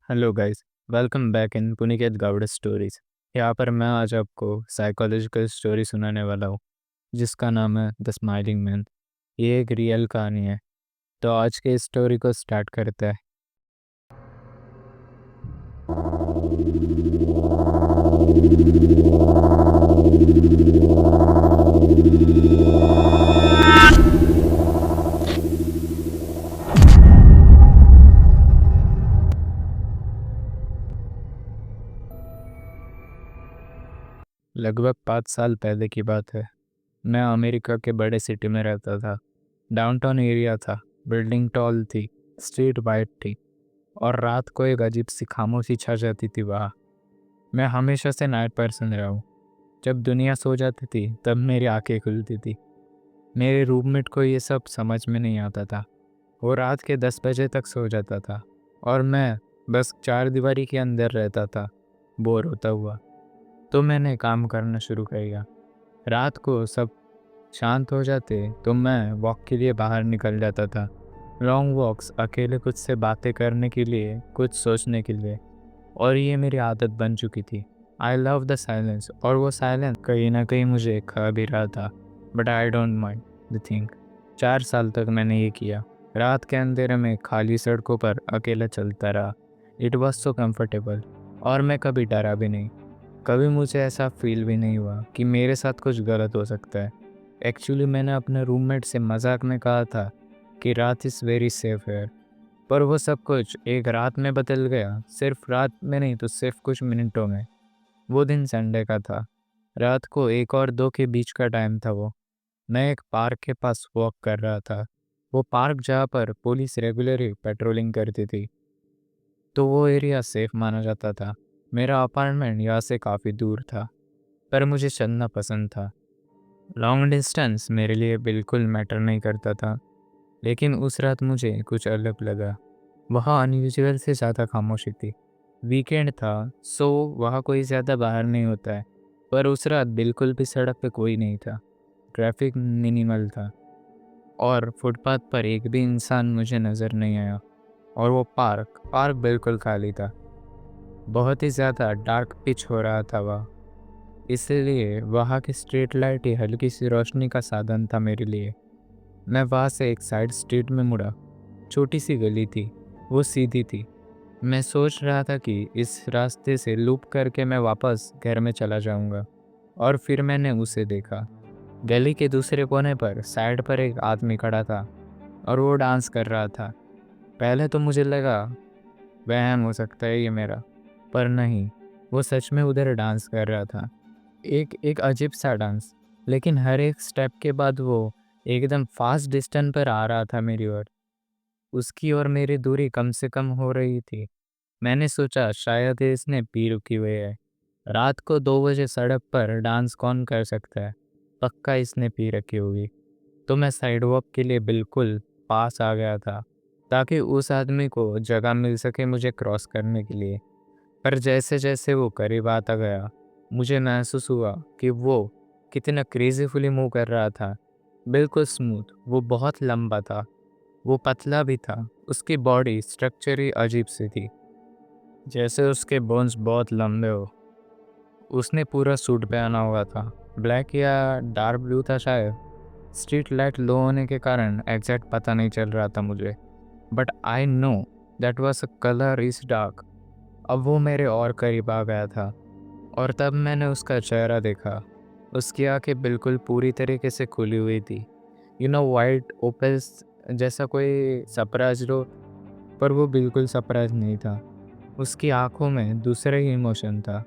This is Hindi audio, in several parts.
Hello guys. Welcome back in Puniket Gaud stories. यहाँ पर मैं आज आपको साइकोलॉजिकल स्टोरी सुनाने वाला हूँ जिसका नाम है द स्माइलिंग मैन। ये एक रियल कहानी है। तो आज के स्टोरी को स्टार्ट करते हैं। लगभग 5 साल पहले की बात है। मैं अमेरिका के बड़े सिटी में रहता था। डाउनटाउन एरिया था। बिल्डिंग टॉल थी। स्ट्रीट वाइड थी। और रात को एक अजीब सी खामोशी छा जाती थी वहाँ। मैं हमेशा से नाइट पर्सन रहा हूँ। जब दुनिया सो जाती थी तब मेरी आंखें खुलती थी। मेरे रूममेट को ये सब समझ में नहीं आता था। वो रात के 10 बजे तक सो जाता था और मैं बस चार दीवारी के अंदर रहता था, बोर होता हुआ। तो मैंने काम करना शुरू किया। रात को सब शांत हो जाते तो मैं वॉक के लिए बाहर निकल जाता था। लॉन्ग वॉक्स, अकेले खुद से बातें करने के लिए, कुछ सोचने के लिए। और ये मेरी आदत बन चुकी थी। आई लव द साइलेंस, और वो साइलेंस कहीं ना कहीं मुझे खा भी रहा था। But I don't mind the thing. 4 साल तक मैंने ये किया। रात के अंधेरे में खाली सड़कों पर अकेला चलता रहा। It was so comfortable. और मैं कभी डरा भी नहीं। कभी मुझे ऐसा फील भी नहीं हुआ कि मेरे साथ कुछ गलत हो सकता है। एक्चुअली मैंने अपने रूममेट से मजाक में कहा था कि रात इज़ वेरी सेफ है। पर वो सब कुछ एक रात में बदल गया। सिर्फ रात में नहीं तो सिर्फ कुछ मिनटों में। वो दिन संडे का था। रात को 1 और 2 के बीच का टाइम था वो। मैं एक पार्क के पास वॉक कर रहा था। वो पार्क जहाँ पर पुलिस रेगुलरली पेट्रोलिंग करती थी। तो वो एरिया सेफ माना जाता था। मेरा अपार्टमेंट यहाँ से काफ़ी दूर था, पर मुझे चलना पसंद था। लॉन्ग डिस्टेंस मेरे लिए बिल्कुल मैटर नहीं करता था। लेकिन उस रात मुझे कुछ अलग लगा। वहाँ अनयूजुअल से ज़्यादा खामोशी थी। वीकेंड था, सो वहाँ कोई ज़्यादा बाहर नहीं होता है। पर उस रात बिल्कुल भी सड़क पे कोई नहीं था। ट्रैफिक मिनिमल था। और फुटपाथ पर एक भी इंसान मुझे नज़र नहीं आया। और वो पार्क पार्क बिल्कुल खाली था। बहुत ही ज़्यादा डार्क पिच हो रहा था वह। इसलिए वहाँ की स्ट्रीट लाइट ही हल्की सी रोशनी का साधन था मेरे लिए। मैं वहाँ से एक साइड स्ट्रीट में मुड़ा। छोटी सी गली थी। वो सीधी थी। मैं सोच रहा था कि इस रास्ते से लूप करके मैं वापस घर में चला जाऊंगा। और फिर मैंने उसे देखा। गली के दूसरे कोने पर साइड पर एक आदमी खड़ा था और वो डांस कर रहा था। पहले तो मुझे लगा वहम हो सकता है ये मेरा, पर नहीं, वो सच में उधर डांस कर रहा था। एक एक अजीब सा डांस। लेकिन हर एक स्टेप के बाद वो एकदम फास्ट डिस्टेंस पर आ रहा था मेरी ओर। उसकी और मेरी दूरी कम से कम हो रही थी। मैंने सोचा शायद इसने पी रुकी हुई है। रात को 2 बजे सड़क पर डांस कौन कर सकता है। पक्का इसने पी रखी होगी। तो मैं साइड वॉक के लिए बिल्कुल पास आ गया था ताकि उस आदमी को जगह मिल सके मुझे क्रॉस करने के लिए। पर जैसे जैसे वो करीब आता गया, मुझे महसूस हुआ कि वो कितना क्रेजीफुली मूव कर रहा था। बिल्कुल स्मूथ। वो बहुत लंबा था। वो पतला भी था। उसकी बॉडी स्ट्रक्चर ही अजीब सी थी, जैसे उसके बोन्स बहुत लंबे हो। उसने पूरा सूट पहना हुआ था। ब्लैक या डार्क ब्लू था शायद। स्ट्रीट लाइट लो होने के कारण एग्जैक्ट पता नहीं चल रहा था मुझे। But I know that was a colour is dark. अब वो मेरे और करीब आ गया था। और तब मैंने उसका चेहरा देखा। उसकी आंखें बिल्कुल पूरी तरीके से खुली हुई थी। वाइट ओपल्स जैसा कोई सरप्राइज लो। पर वो बिल्कुल सरप्राइज नहीं था। उसकी आंखों में दूसरा ही इमोशन था,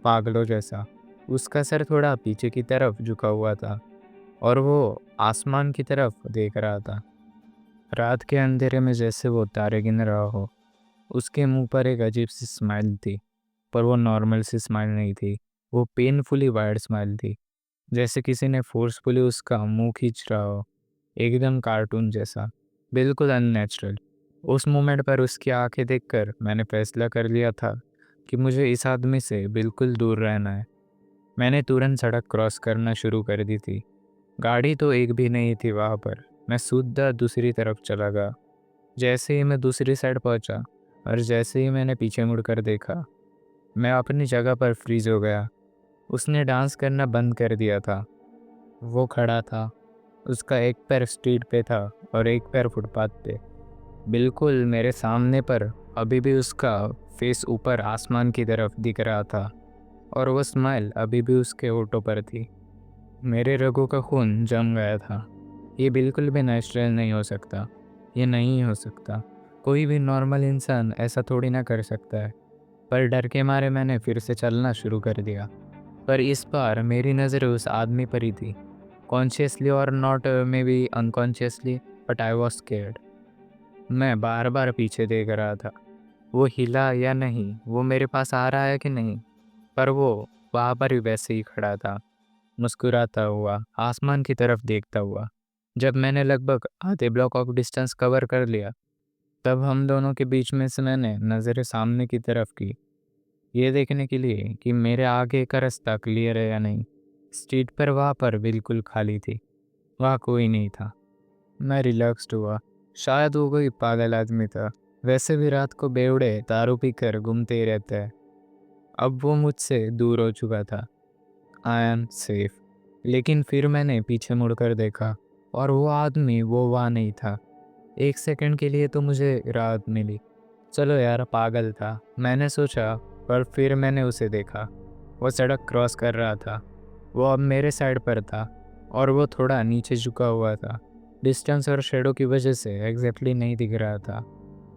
पागलों जैसा। उसका सर थोड़ा पीछे की तरफ झुका हुआ था और वो आसमान की तरफ देख रहा था। रात के अंधेरे में जैसे वो तारे गिन रहा हो। उसके मुंह पर एक अजीब सी स्माइल थी। पर वो नॉर्मल सी स्माइल नहीं थी। वो पेनफुली वाइड स्माइल थी, जैसे किसी ने फोर्सफुली उसका मुंह खींच रहा हो। एकदम कार्टून जैसा। बिल्कुल अननेचुरल। उस मोमेंट पर उसकी आंखें देखकर मैंने फैसला कर लिया था कि मुझे इस आदमी से बिल्कुल दूर रहना है। मैंने तुरंत सड़क क्रॉस करना शुरू कर दी थी। गाड़ी तो एक भी नहीं थी वहाँ पर। मैं सीधा दूसरी तरफ चला गया। जैसे ही मैं दूसरी साइड पहुँचा, और जैसे ही मैंने पीछे मुड़कर देखा, मैं अपनी जगह पर फ्रीज हो गया। उसने डांस करना बंद कर दिया था। वो खड़ा था, उसका एक पैर स्ट्रीट पे था और एक पैर फुटपाथ पे, बिल्कुल मेरे सामने, पर अभी भी उसका फेस ऊपर आसमान की तरफ दिख रहा था और वो स्माइल अभी भी उसके होठों पर थी। मेरे रगों का खून जम गया था। ये बिल्कुल भी नेचुरल नहीं हो सकता। ये नहीं हो सकता। कोई भी नॉर्मल इंसान ऐसा थोड़ी ना कर सकता है। पर डर के मारे मैंने फिर से चलना शुरू कर दिया। पर इस बार मेरी नज़र उस आदमी पर ही थी। कॉन्शियसली और not may be unconsciously, but I was scared. मैं बार बार पीछे देख रहा था। वो हिला या नहीं, वो मेरे पास आ रहा है कि नहीं, पर वो वहाँ पर ही वैसे ही खड़ा था, मुस्कुराता हुआ, आसमान की तरफ देखता हुआ। जब मैंने लगभग आधे ब्लॉक ऑफ डिस्टेंस कवर कर लिया, तब हम दोनों के बीच में से मैंने नज़रें सामने की तरफ की, ये देखने के लिए कि मेरे आगे का रास्ता क्लियर है या नहीं। स्ट्रीट पर वहाँ पर बिल्कुल खाली थी, वहाँ कोई नहीं था। मैं रिलैक्स्ड हुआ। शायद वो कोई पागल आदमी था। वैसे भी रात को बेवड़े दारू पीकर घूमते ही रहते हैं। अब वो मुझसे दूर हो चुका था। I am safe. लेकिन फिर मैंने पीछे मुड़कर देखा और वो आदमी वो वहाँ नहीं था। एक सेकंड के लिए तो मुझे राहत मिली। चलो यार, पागल था, मैंने सोचा। पर फिर मैंने उसे देखा। वो सड़क क्रॉस कर रहा था। वो अब मेरे साइड पर था और वो थोड़ा नीचे झुका हुआ था। डिस्टेंस और शेडो की वजह से एग्जैक्टली नहीं दिख रहा था,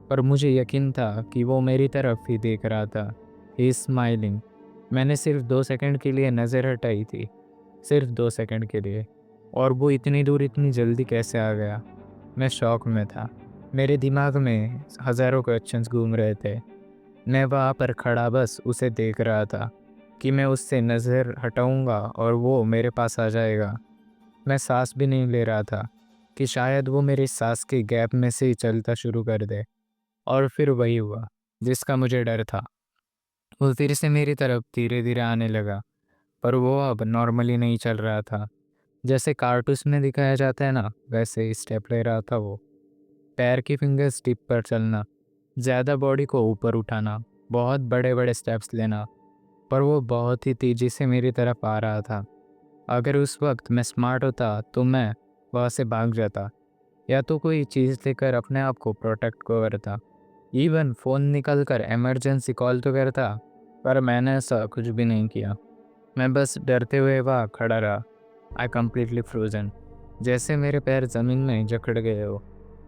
पर मुझे यकीन था कि वो मेरी तरफ ही देख रहा था। ही स्माइलिंग। मैंने सिर्फ 2 सेकंड के लिए नज़र हटाई थी, सिर्फ 2 सेकंड के लिए। और वो इतनी दूर इतनी जल्दी कैसे आ गया? मैं शॉक में था। मेरे दिमाग में हज़ारों क्वेश्चंस घूम रहे थे। मैं वहाँ पर खड़ा बस उसे देख रहा था कि मैं उससे नज़र हटाऊंगा और वो मेरे पास आ जाएगा। मैं सांस भी नहीं ले रहा था कि शायद वो मेरी सांस के गैप में से ही चलता शुरू कर दे। और फिर वही हुआ जिसका मुझे डर था। वो फिर से मेरी तरफ धीरे धीरे आने लगा, पर वो अब नॉर्मली नहीं चल रहा था। जैसे कार्टून्स में दिखाया जाता है ना, वैसे ही स्टेप ले रहा था वो। पैर की फिंगर्स टिप पर चलना, ज़्यादा बॉडी को ऊपर उठाना, बहुत बड़े बड़े स्टेप्स लेना। पर वो बहुत ही तेज़ी से मेरी तरफ आ रहा था। अगर उस वक्त मैं स्मार्ट होता तो मैं वहाँ से भाग जाता, या तो कोई चीज़ लेकर अपने आप को प्रोटेक्ट करता, इवन फ़ोन निकल कर इमरजेंसी कॉल तो करता। पर मैंने ऐसा कुछ भी नहीं किया। मैं बस डरते हुए वहाँ खड़ा रहा। आई कम्प्लीटली फ्रोजन, जैसे मेरे पैर ज़मीन में जकड़ गए हो,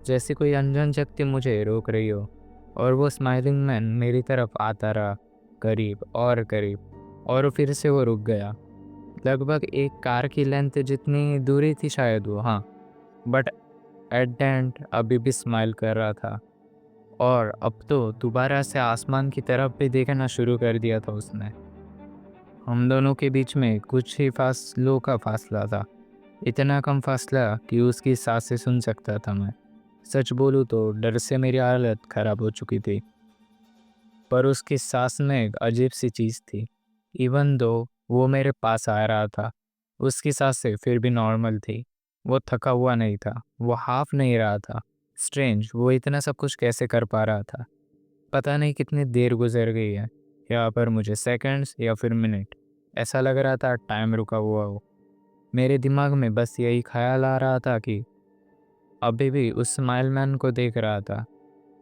जैसे कोई अनजान शक्ति मुझे रोक रही हो। और वो स्माइलिंग मैन मेरी तरफ आता रहा, करीब और करीब, और फिर से वो रुक गया। लगभग एक कार की लेंथ जितनी दूरी थी शायद वो, हाँ। बट एट द एंड अभी भी स्माइल कर रहा था। और अब तो दोबारा से आसमान की तरफ भी देखना शुरू कर दिया था उसने। हम दोनों के बीच में कुछ ही फासलों का फासला था। इतना कम फासला कि उसकी सांसें सुन सकता था मैं। सच बोलूँ तो डर से मेरी हालत ख़राब हो चुकी थी। पर उसकी सांस में एक अजीब सी चीज़ थी। इवन दो वो मेरे पास आ रहा था, उसकी सांसें फिर भी नॉर्मल थी। वो थका हुआ नहीं था, वो हाफ नहीं रहा था। स्ट्रेंज, वो इतना सब कुछ कैसे कर पा रहा था? पता नहीं कितनी देर गुजर गई है, यहाँ पर मुझे सेकंड्स या फिर मिनट, ऐसा लग रहा था टाइम रुका हुआ हो। मेरे दिमाग में बस यही ख्याल आ रहा था कि अभी भी उस स्माइल मैन को देख रहा था।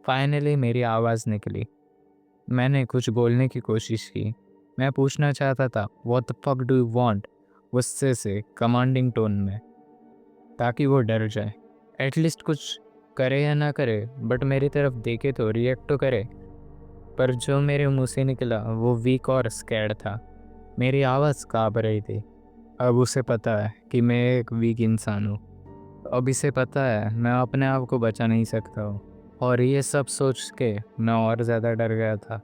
फाइनली मेरी आवाज़ निकली। मैंने कुछ बोलने की कोशिश की। मैं पूछना चाहता था, what the fuck do you want, गुस्से से, कमांडिंग टोन में, ताकि वो डर जाए। एटलीस्ट कुछ करे या ना करे, बट मेरी तरफ देखे तो रिएक्ट तो करे। पर जो मेरे मुंह से निकला वो वीक और स्कैर्ड था। मेरी आवाज़ काँप रही थी। अब उसे पता है कि मैं एक वीक इंसान हूँ। अब इसे पता है मैं अपने आप को बचा नहीं सकता हूँ। और ये सब सोच के मैं और ज़्यादा डर गया था।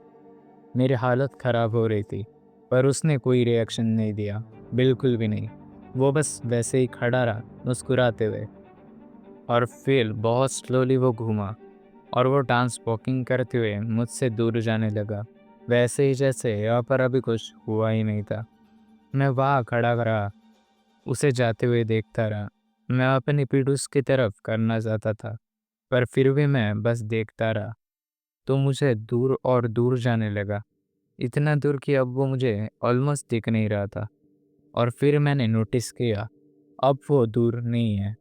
मेरी हालत ख़राब हो रही थी, पर उसने कोई रिएक्शन नहीं दिया, बिल्कुल भी नहीं। वो बस वैसे ही खड़ा रहा, मुस्कुराते हुए। और फिर बहुत स्लोली वो घूमा और वो डांस वॉकिंग करते हुए मुझसे दूर जाने लगा, वैसे ही जैसे यहाँ पर अभी कुछ हुआ ही नहीं था। मैं वहाँ खड़ा रहा, उसे जाते हुए देखता रहा। मैं अपनी पीठ उसकी तरफ करना चाहता था, पर फिर भी मैं बस देखता रहा। तो मुझे दूर और दूर जाने लगा। इतना दूर कि अब वो मुझे ऑलमोस्ट दिख नहीं रहा था। और फिर मैंने नोटिस किया, अब वो दूर नहीं है,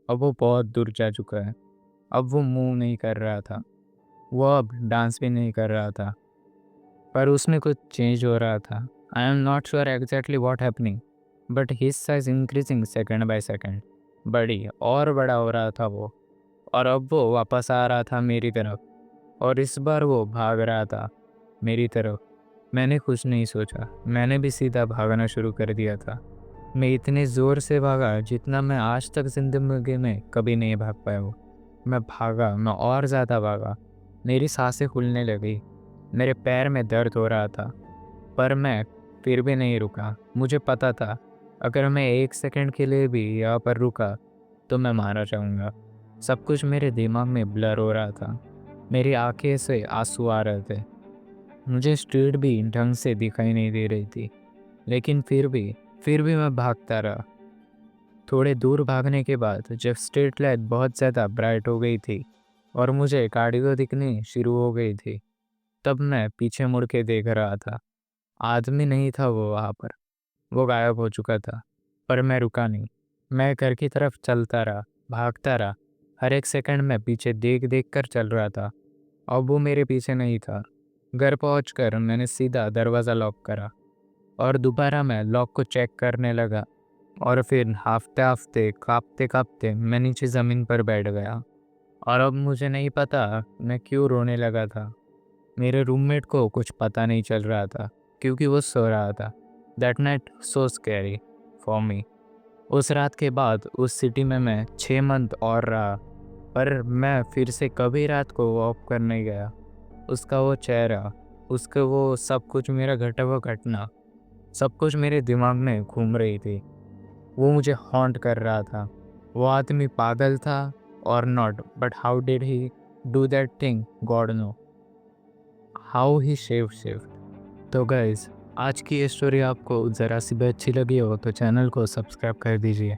अब वो बहुत दूर जा चुका है। अब वो मूव नहीं कर रहा था, वो अब डांस भी नहीं कर रहा था, पर उसमें कुछ चेंज हो रहा था। I am not sure exactly what happening, but his size increasing second by second. बड़ी और बड़ा हो रहा था वो, और अब वो वापस आ रहा था मेरी तरफ, और इस बार वो भाग रहा था मेरी तरफ। मैंने कुछ नहीं सोचा, मैंने भी सीधा भागना शुरू कर दिया था। मैं इतने ज़ोर से भागा जितना मैं आज तक ज़िंदगी में कभी नहीं भाग पाया हूँ। मैं भागा, मैं और ज़्यादा भागा। मेरी सांसें फूलने लगी, मेरे पैर में दर्द हो रहा था, पर मैं फिर भी नहीं रुका। मुझे पता था, अगर मैं 1 सेकंड के लिए भी यहाँ पर रुका, तो मैं मारा जाऊँगा। सब कुछ मेरे दिमाग में ब्लर हो रहा था। मेरी आँखें से आँसू आ रहे थे। मुझे स्ट्रीट भी ढंग से दिखाई नहीं दे रही थी, लेकिन फिर भी मैं भागता रहा। थोड़े दूर भागने के बाद जब स्ट्रीट लाइट बहुत ज़्यादा ब्राइट हो गई थी और मुझे गाड़ियाँ दिखनी शुरू हो गई थी, तब मैं पीछे मुड़ के देख रहा था। आदमी नहीं था वो वहाँ पर, वो गायब हो चुका था। पर मैं रुका नहीं। मैं घर की तरफ चलता रहा, भागता रहा। हर एक सेकंड में पीछे देख-देख कर चल रहा था। अब वो मेरे पीछे नहीं था। घर पहुंचकर मैंने सीधा दरवाज़ा लॉक करा और दोबारा मैं लॉक को चेक करने लगा, और फिर हाँफते-हाँफते, काँपते-काँपते मैं नीचे ज़मीन पर बैठ गया। और अब मुझे नहीं पता मैं क्यों रोने लगा था। मेरे रूममेट को कुछ पता नहीं चल रहा था, क्योंकि वो सो रहा था। That night so scary for me. उस रात के बाद उस सिटी में मैं 6 मंथ और रहा, पर मैं फिर से कभी रात को वॉक करने गया। उसका वो चेहरा, उसका वो सब कुछ, मेरा घटा हुआ घटना, सब कुछ मेरे दिमाग में घूम रही थी। वो मुझे हॉन्ट कर रहा था। वो आदमी पागल था और not, but how did he do that thing, god know. How he shift. तो गाइज, आज की ये स्टोरी आपको ज़रा सी भी अच्छी लगी हो तो चैनल को सब्सक्राइब कर दीजिए।